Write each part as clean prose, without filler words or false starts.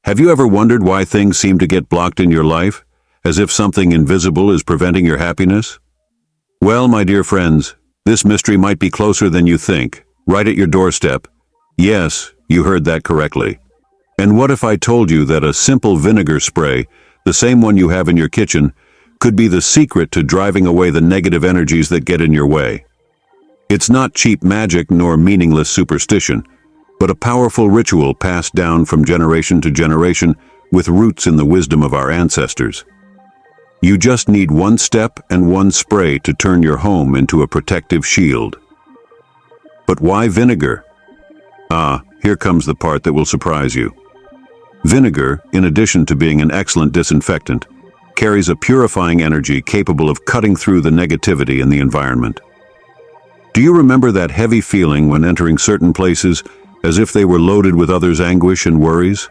Have you ever wondered why things seem to get blocked in your life, as if something invisible is preventing your happiness? Well, my dear friends, this mystery might be closer than you think, right at your doorstep. Yes, you heard that correctly. And what if I told you that a simple vinegar spray, the same one you have in your kitchen, could be the secret to driving away the negative energies that get in your way? It's not cheap magic nor meaningless superstition, but a powerful ritual passed down from generation to generation with roots in the wisdom of our ancestors. You just need one step and one spray to turn your home into a protective shield. But why vinegar? Here comes the part that will surprise you. Vinegar, in addition to being an excellent disinfectant, carries a purifying energy capable of cutting through the negativity in the environment. Do you remember that heavy feeling when entering certain places, as if they were loaded with others' anguish and worries?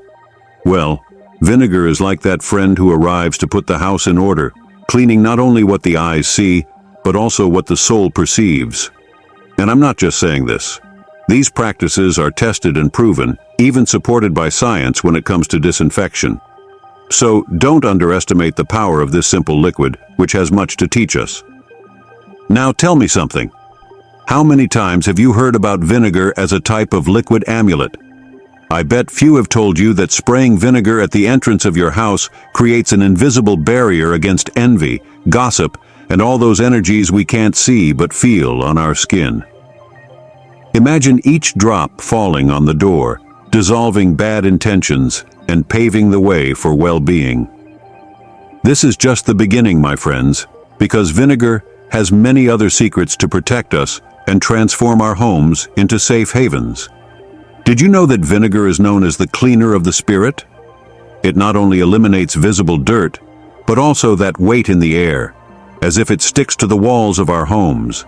Well, vinegar is like that friend who arrives to put the house in order, cleaning not only what the eyes see, but also what the soul perceives. And I'm not just saying this. These practices are tested and proven, even supported by science when it comes to disinfection. So don't underestimate the power of this simple liquid, which has much to teach us. Now tell me something. How many times have you heard about vinegar as a type of liquid amulet? I bet few have told you that spraying vinegar at the entrance of your house creates an invisible barrier against envy, gossip, and all those energies we can't see but feel on our skin. Imagine each drop falling on the door, dissolving bad intentions and paving the way for well-being. This is just the beginning, my friends, because vinegar has many other secrets to protect us and transform our homes into safe havens. Did you know that vinegar is known as the cleaner of the spirit? It not only eliminates visible dirt, but also that weight in the air, as if it sticks to the walls of our homes.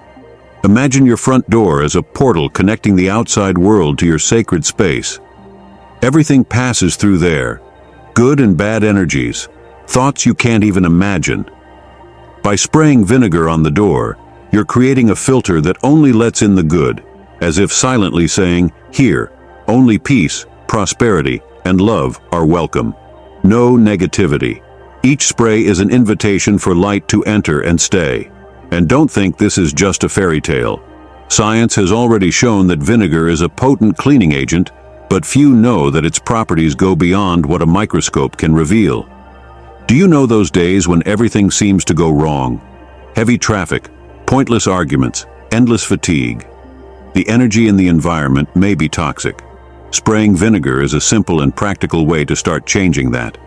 Imagine your front door as a portal connecting the outside world to your sacred space. Everything passes through there, good and bad energies, thoughts you can't even imagine. By spraying vinegar on the door, you're creating a filter that only lets in the good, as if silently saying, "Here, only peace, prosperity, and love are welcome. No negativity." Each spray is an invitation for light to enter and stay. And don't think this is just a fairy tale. Science has already shown that vinegar is a potent cleaning agent, but few know that its properties go beyond what a microscope can reveal. Do you know those days when everything seems to go wrong? Heavy traffic, pointless arguments, endless fatigue. The energy in the environment may be toxic. Spraying vinegar is a simple and practical way to start changing that.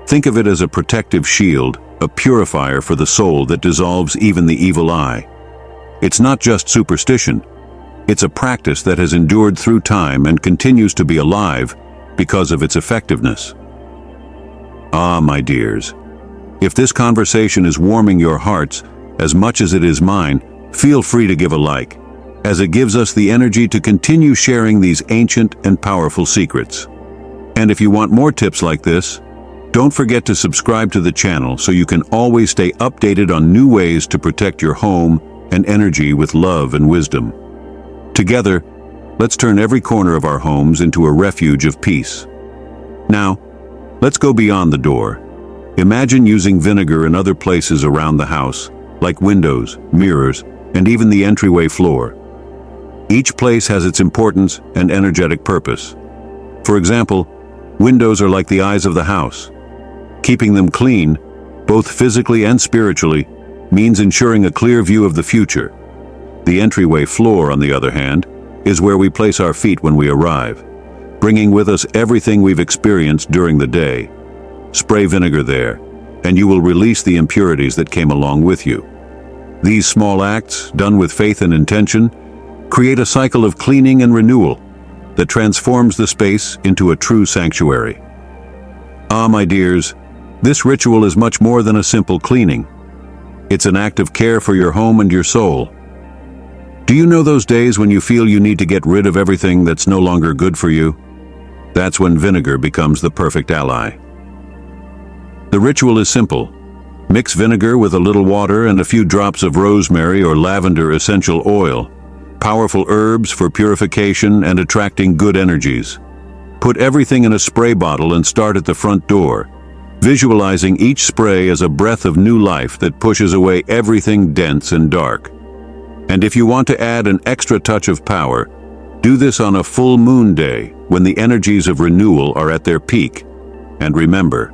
Think of it as a protective shield, a purifier for the soul that dissolves even the evil eye. It's not just superstition. It's a practice that has endured through time and continues to be alive because of its effectiveness. My dears, if this conversation is warming your hearts as much as it is mine, feel free to give a like, as it gives us the energy to continue sharing these ancient and powerful secrets. And if you want more tips like this, don't forget to subscribe to the channel so you can always stay updated on new ways to protect your home and energy with love and wisdom. Together, let's turn every corner of our homes into a refuge of peace. Now, let's go beyond the door. Imagine using vinegar in other places around the house, like windows, mirrors, and even the entryway floor. Each place has its importance and energetic purpose. For example, windows are like the eyes of the house. Keeping them clean, both physically and spiritually, means ensuring a clear view of the future. The entryway floor, on the other hand, is where we place our feet when we arrive, bringing with us everything we've experienced during the day. Spray vinegar there, and you will release the impurities that came along with you. These small acts, done with faith and intention, create a cycle of cleaning and renewal that transforms the space into a true sanctuary. My dears, this ritual is much more than a simple cleaning. It's an act of care for your home and your soul. Do you know those days when you feel you need to get rid of everything that's no longer good for you? That's when vinegar becomes the perfect ally. The ritual is simple. Mix vinegar with a little water and a few drops of rosemary or lavender essential oil, powerful herbs for purification and attracting good energies. Put everything in a spray bottle and start at the front door, visualizing each spray as a breath of new life that pushes away everything dense and dark. And if you want to add an extra touch of power, do this on a full moon day when the energies of renewal are at their peak. And remember,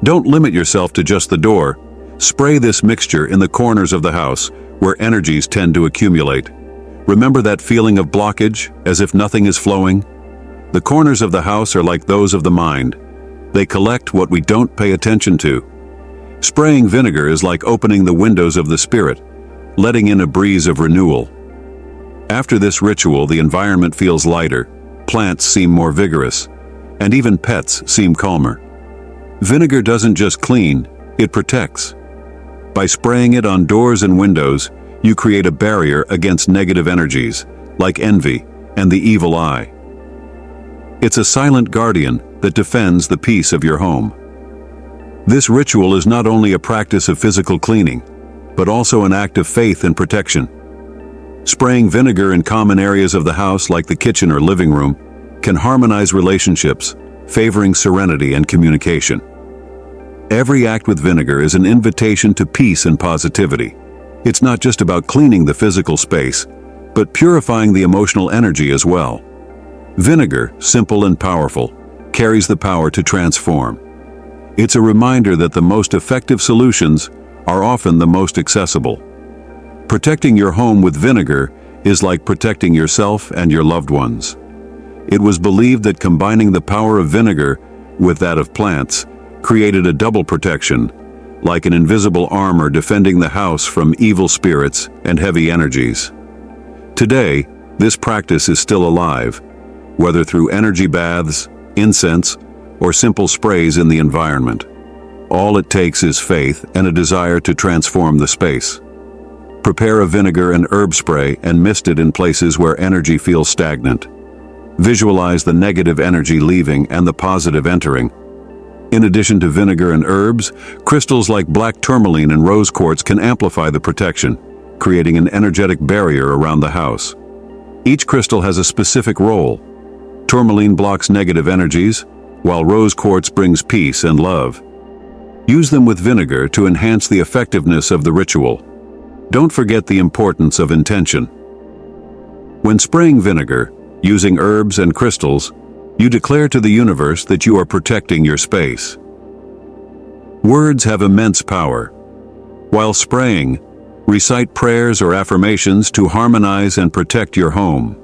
don't limit yourself to just the door. Spray this mixture in the corners of the house where energies tend to accumulate. Remember that feeling of blockage, as if nothing is flowing? The corners of the house are like those of the mind. They collect what we don't pay attention to. Spraying vinegar is like opening the windows of the spirit, letting in a breeze of renewal. After this ritual, the environment feels lighter, plants seem more vigorous, and even pets seem calmer. Vinegar doesn't just clean, it protects. By spraying it on doors and windows, you create a barrier against negative energies, like envy and the evil eye. It's a silent guardian that defends the peace of your home. This ritual is not only a practice of physical cleaning, but also an act of faith and protection. Spraying vinegar in common areas of the house like the kitchen or living room can harmonize relationships, favoring serenity and communication. Every act with vinegar is an invitation to peace and positivity. It's not just about cleaning the physical space, but purifying the emotional energy as well. Vinegar, simple and powerful, carries the power to transform. It's a reminder that the most effective solutions are often the most accessible. Protecting your home with vinegar is like protecting yourself and your loved ones. It was believed that combining the power of vinegar with that of plants created a double protection, like an invisible armor defending the house from evil spirits and heavy energies. Today, this practice is still alive, whether through energy baths, incense, or simple sprays in the environment. All it takes is faith and a desire to transform the space. Prepare a vinegar and herb spray and mist it in places where energy feels stagnant. Visualize the negative energy leaving and the positive entering. In addition to vinegar and herbs, crystals like black tourmaline and rose quartz can amplify the protection, creating an energetic barrier around the house. Each crystal has a specific role. Tourmaline blocks negative energies, while rose quartz brings peace and love. Use them with vinegar to enhance the effectiveness of the ritual. Don't forget the importance of intention. When spraying vinegar, using herbs and crystals, you declare to the universe that you are protecting your space. Words have immense power. While spraying, recite prayers or affirmations to harmonize and protect your home.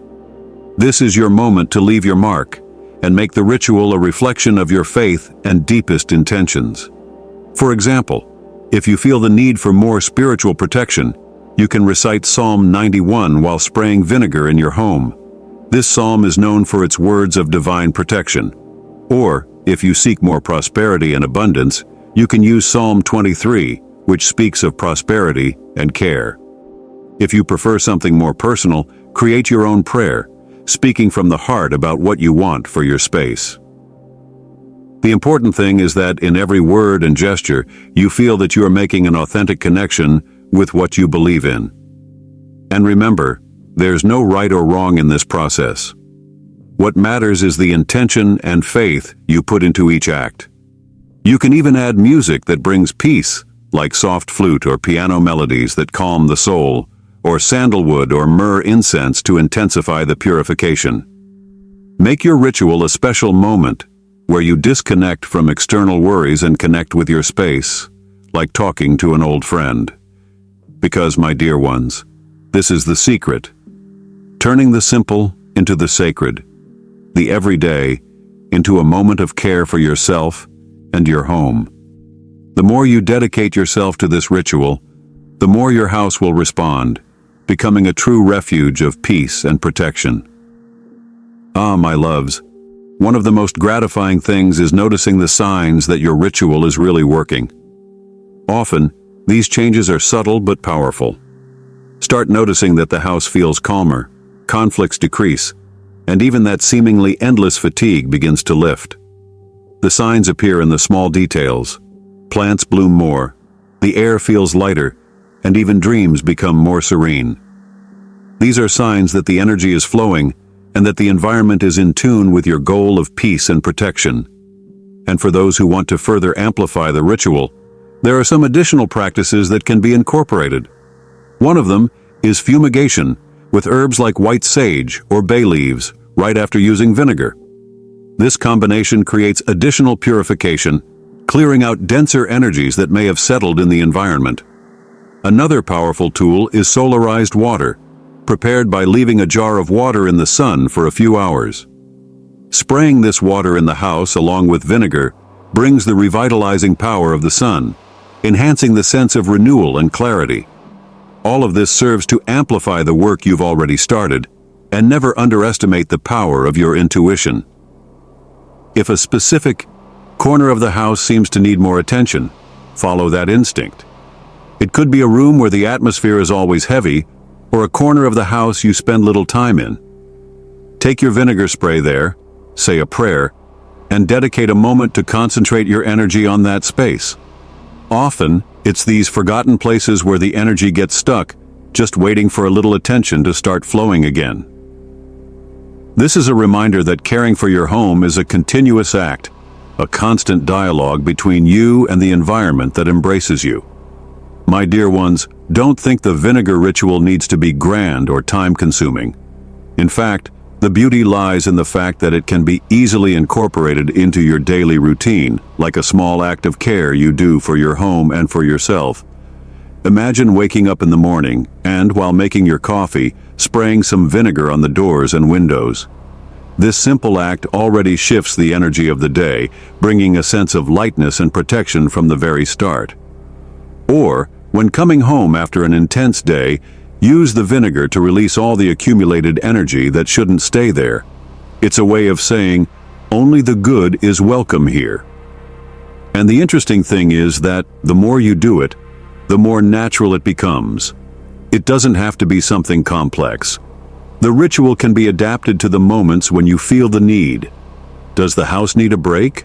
This is your moment to leave your mark and make the ritual a reflection of your faith and deepest intentions. For example, if you feel the need for more spiritual protection, you can recite Psalm 91 while spraying vinegar in your home. This psalm is known for its words of divine protection. Or, if you seek more prosperity and abundance, you can use Psalm 23, which speaks of prosperity and care. If you prefer something more personal, create your own prayer, speaking from the heart about what you want for your space. The important thing is that in every word and gesture, you feel that you are making an authentic connection with what you believe in. And remember, there's no right or wrong in this process. What matters is the intention and faith you put into each act. You can even add music that brings peace, like soft flute or piano melodies that calm the soul, or sandalwood or myrrh incense to intensify the purification. Make your ritual a special moment where you disconnect from external worries and connect with your space, like talking to an old friend. Because, my dear ones, this is the secret. Turning the simple into the sacred, the everyday into a moment of care for yourself and your home. The more you dedicate yourself to this ritual, the more your house will respond, becoming a true refuge of peace and protection. Ah, my loves, one of the most gratifying things is noticing the signs that your ritual is really working. Often, these changes are subtle but powerful. Start noticing that the house feels calmer, conflicts decrease, and even that seemingly endless fatigue begins to lift. The signs appear in the small details. Plants bloom more, the air feels lighter, and even dreams become more serene. These are signs that the energy is flowing and that the environment is in tune with your goal of peace and protection. And for those who want to further amplify the ritual, there are some additional practices that can be incorporated. One of them is fumigation, with herbs like white sage or bay leaves, right after using vinegar. This combination creates additional purification, clearing out denser energies that may have settled in the environment. Another powerful tool is solarized water, prepared by leaving a jar of water in the sun for a few hours. Spraying this water in the house along with vinegar brings the revitalizing power of the sun, enhancing the sense of renewal and clarity. All of this serves to amplify the work you've already started, and never underestimate the power of your intuition. If a specific corner of the house seems to need more attention, follow that instinct. It could be a room where the atmosphere is always heavy, or a corner of the house you spend little time in. Take your vinegar spray there, say a prayer, and dedicate a moment to concentrate your energy on that space. Often, it's these forgotten places where the energy gets stuck, just waiting for a little attention to start flowing again. This is a reminder that caring for your home is a continuous act, a constant dialogue between you and the environment that embraces you. My dear ones, don't think the vinegar ritual needs to be grand or time-consuming. In fact, the beauty lies in the fact that it can be easily incorporated into your daily routine, like a small act of care you do for your home and for yourself. Imagine waking up in the morning and, while making your coffee, spraying some vinegar on the doors and windows. This simple act already shifts the energy of the day, bringing a sense of lightness and protection from the very start. Or, when coming home after an intense day, use the vinegar to release all the accumulated energy that shouldn't stay there. It's a way of saying, only the good is welcome here. And the interesting thing is that the more you do it, the more natural it becomes. It doesn't have to be something complex. The ritual can be adapted to the moments when you feel the need. Does the house need a break?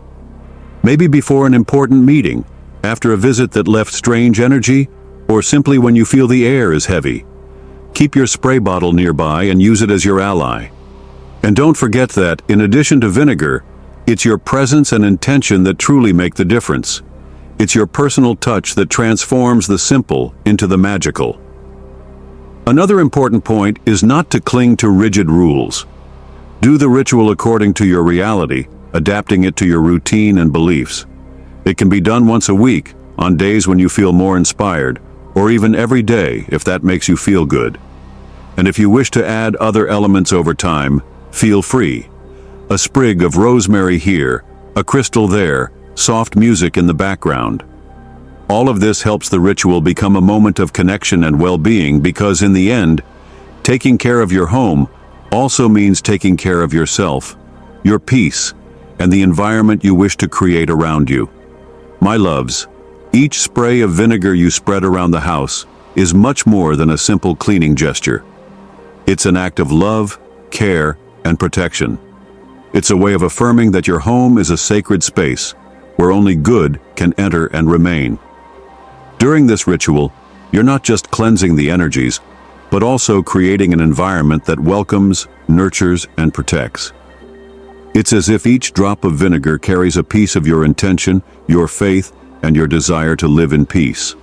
Maybe before an important meeting, after a visit that left strange energy, or simply when you feel the air is heavy. Keep your spray bottle nearby and use it as your ally. And don't forget that, in addition to vinegar, it's your presence and intention that truly make the difference. It's your personal touch that transforms the simple into the magical. Another important point is not to cling to rigid rules. Do the ritual according to your reality, adapting it to your routine and beliefs. It can be done once a week, on days when you feel more inspired, or even every day if that makes you feel good. And if you wish to add other elements over time, feel free. A sprig of rosemary here, a crystal there, soft music in the background. All of this helps the ritual become a moment of connection and well-being because in the end, taking care of your home also means taking care of yourself, your peace, and the environment you wish to create around you. My loves, each spray of vinegar you spread around the house is much more than a simple cleaning gesture. It's an act of love, care, and protection. It's a way of affirming that your home is a sacred space where only good can enter and remain. During this ritual, you're not just cleansing the energies, but also creating an environment that welcomes, nurtures, and protects. It's as if each drop of vinegar carries a piece of your intention, your faith, and your desire to live in peace.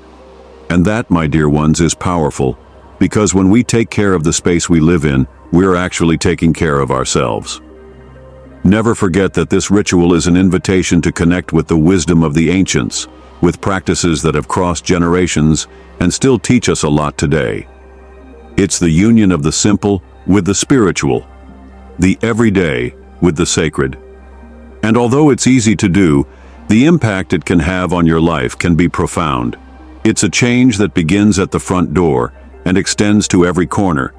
And that, my dear ones, is powerful, because when we take care of the space we live in, we're actually taking care of ourselves. Never forget that this ritual is an invitation to connect with the wisdom of the ancients, with practices that have crossed generations and still teach us a lot today. It's the union of the simple with the spiritual, the everyday with the sacred. And although it's easy to do, the impact it can have on your life can be profound. It's a change that begins at the front door and extends to every corner,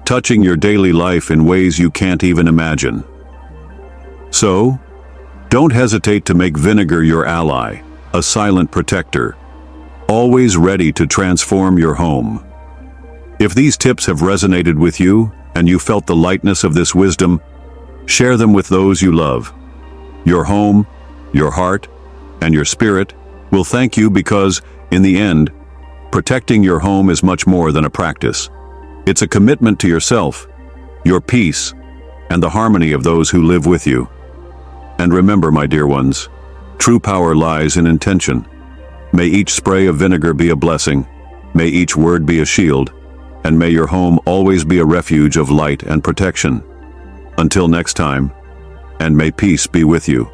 touching your daily life in ways you can't even imagine. So, don't hesitate to make vinegar your ally, a silent protector, always ready to transform your home. If these tips have resonated with you and you felt the lightness of this wisdom, share them with those you love. Your home, your heart, and your spirit will thank you because, in the end, protecting your home is much more than a practice. It's a commitment to yourself, your peace, and the harmony of those who live with you. And remember, my dear ones, true power lies in intention. May each spray of vinegar be a blessing, may each word be a shield, and may your home always be a refuge of light and protection. Until next time, and may peace be with you.